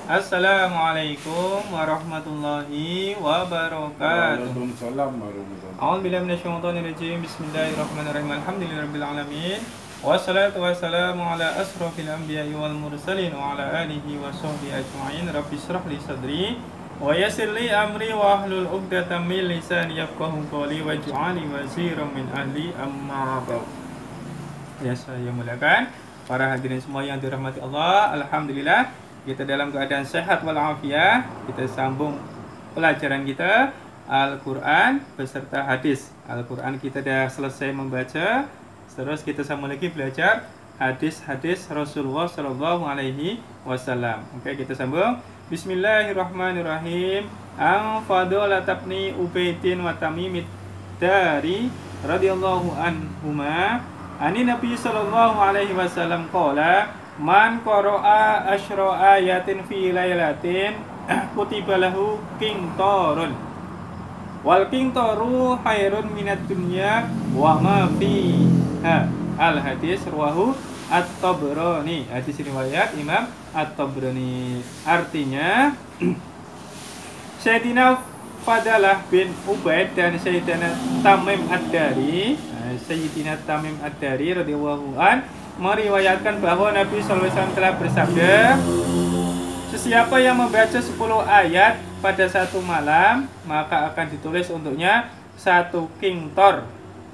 Assalamualaikum warahmatullahi wabarakatuh. Waalaikumsalam warahmatullahi A'udzu billahi minasyaitonir rajim. Bismillahirrahmanirrahim. Alhamdulillahirabbil alamin. Wassalatu wassalamu ala asrofil anbiya'i wal mursalin wa ala alihi wa sahbihi ajma'in. Rabbi shrah li sadri wa yassir li amri wa hlul 'uqdatam min lisani yafqahu qawli waj'alni waziran min ahli amma ba'd. Ya, saya muliakan para hadirin semua yang dirahmati Allah. Alhamdulillah kita dalam keadaan sehat walafiat. Kita sambung pelajaran kita Al-Quran beserta hadis. Al-Quran kita dah selesai membaca. Terus kita sama lagi belajar hadis-hadis Rasulullah Sallallahu Alaihi Wasallam. Oke, kita sambung. Bismillahirrahmanirrahim. Ang fadola tabni ubaitin wa tamimid dari radhiyallahu anhuma ani Nabi Sallallahu Alaihi Wasallam qala man qara'a asyra ayatin fi lailatin kutiba lahu qintarun wal qintaru khairun minad dunya wa ma fiha. Al hadis rawahu At-Tabrani. Hadis riwayat Imam At-Tabrani. Artinya Sayyidina Fadalah bin Ubaid dan Sayyidina Tamim Ad-Dari, Sayyidina Tamim Ad-Dari radhiyallahu an meriwayatkan bahwa Nabi SAW telah bersabda, sesiapa yang membaca 10 ayat pada satu malam, maka akan ditulis untuknya satu qintar.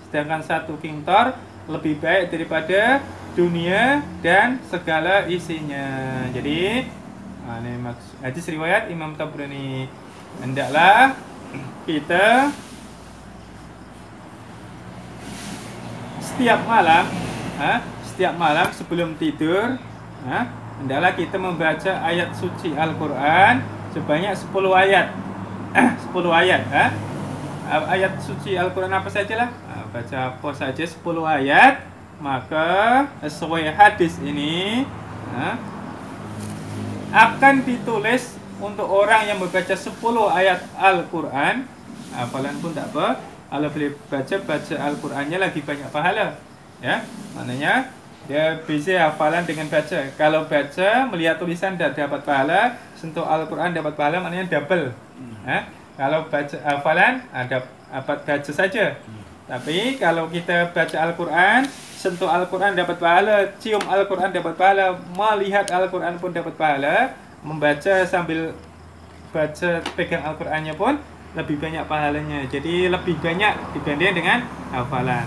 Sedangkan satu qintar lebih baik daripada dunia dan segala isinya. Jadi, ini hadis riwayat Imam Tabrani. Hendaklah kita setiap malam sebelum tidur, hendaklah kita membaca ayat suci Al-Quran sebanyak 10 ayat. 10 ayat. Ayat suci Al-Quran apa sajalah? Baca apa saja 10 ayat. Maka sesuai hadis ini akan ditulis untuk orang yang membaca 10 ayat Al-Quran. Hafalan pun tak apa. Kalau boleh baca Al-Qurannya lagi banyak pahala. Ya, maknanya dia bisa hafalan dengan baca. Kalau baca, melihat tulisan tidak dapat pahala, sentuh Al-Quran dapat pahala, maknanya double. Kalau baca hafalan, dapat baca saja. Tapi kalau kita baca Al-Quran, sentuh Al-Quran dapat pahala, cium Al-Quran dapat pahala, melihat Al-Quran pun dapat pahala, membaca sambil baca pegang Al-Qurannya pun lebih banyak pahalanya. Jadi lebih banyak dibanding dengan hafalan.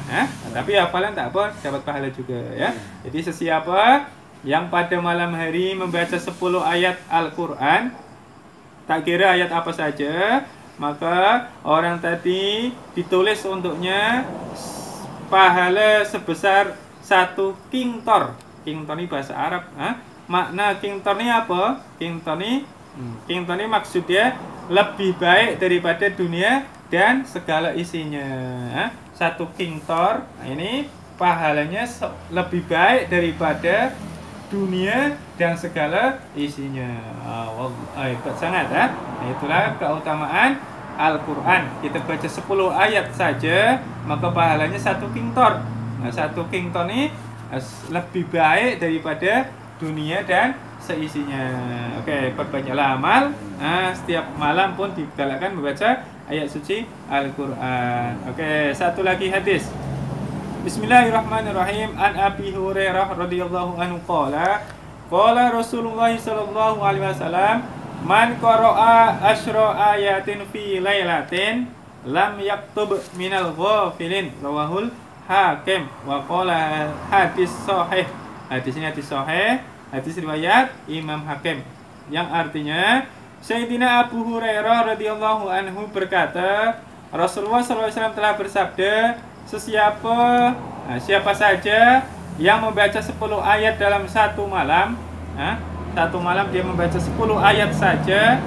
Tapi hafalan tak apa, dapat pahala juga ya. Jadi sesiapa yang pada malam hari membaca 10 ayat Al-Quran, tak kira ayat apa saja, maka orang tadi ditulis untuknya pahala sebesar satu qintar. Qintar ini bahasa Arab. Makna qintar ini apa? Qintar ini maksudnya lebih baik daripada dunia dan segala isinya. Satu qintar ini pahalanya lebih baik daripada dunia dan segala isinya. Hebat sangat. Itulah keutamaan Al-Quran. Kita baca 10 ayat saja, maka pahalanya satu qintar. Satu qintar ini lebih baik daripada dunia dan seisinya. Oke, perbanyaklah amal. Setiap malam pun digalakkan membaca ayat suci Al-Quran. Oke, satu lagi hadis. Bismillahirrahmanirrahim. An Abi Hurairah radhiyallahu anhu qala Rasulullah sallallahu alaihi wasallam man qara'a asyra ayatin fi lailatin lam yaktub minal ghafilin. Rawahul Hakim wa qala hadis sahih. Hadis ini hadis sahih, hadis riwayat Imam Hakim, yang artinya Sayyidina Abu Hurairah radhiyallahu anhu berkata, Rasulullah SAW telah bersabda, siapa saja yang membaca 10 ayat dalam satu malam, satu malam dia membaca 10 ayat saja,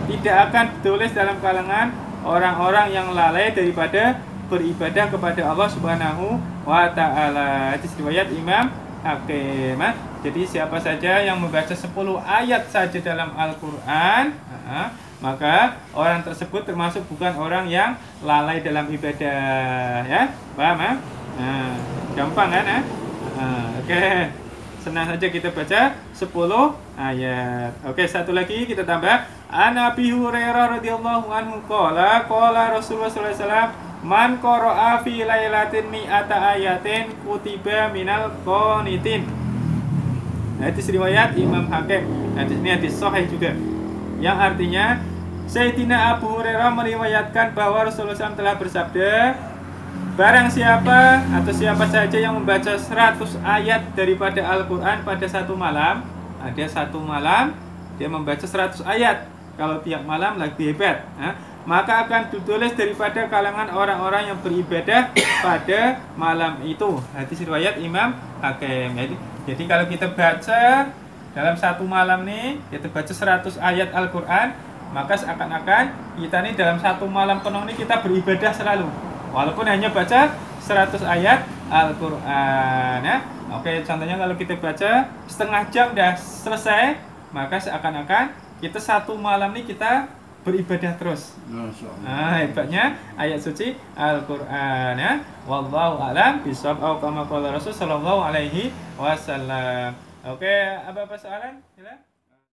tidak akan ditulis dalam kalangan orang-orang yang lalai daripada beribadah kepada Allah Subhanahu wa Ta'ala. Hadis riwayat Imam Hakim. Jadi siapa saja yang membaca 10 ayat saja dalam Al-Quran, maka orang tersebut termasuk bukan orang yang lalai dalam ibadah. Ya, paham? Gampang kan? Oke. senang saja kita baca 10 ayat. Oke, satu lagi kita tambah. An Abi Hurairah radhiyallahu anhu qala Rasulullah sallallahu alaihi wasallam man qara'a fi lailatin mi'ata ayatin kutiba minal qanitin. Hadis riwayat Imam Hakim. Hadis ini hadis sahih juga. Yang artinya Sayyidina Abu Hurairah meriwayatkan bahwa Rasulullah SAW telah bersabda, barang siapa atau siapa saja yang membaca 100 ayat daripada Al-Quran pada satu malam, dia satu malam dia membaca 100 ayat. Kalau tiap malam lebih hebat, maka akan ditulis daripada kalangan orang-orang yang beribadah pada malam itu. Hadis riwayat Imam Hakim. Jadi kalau kita baca dalam satu malam nih, kita baca 100 ayat Al-Quran, maka seakan-akan kita nih dalam satu malam penuh nih kita beribadah selalu, walaupun hanya baca 100 ayat Al-Quran, ya. Oke, contohnya kalau kita baca setengah jam dah selesai, maka seakan-akan kita satu malam nih kita beribadah terus. Hebatnya ayat suci Al-Quran, ya. Wallahu a'lam bishawab, kama qala Rasul sallallahu alaihi wasallam. Oke, apa soalan? Sila.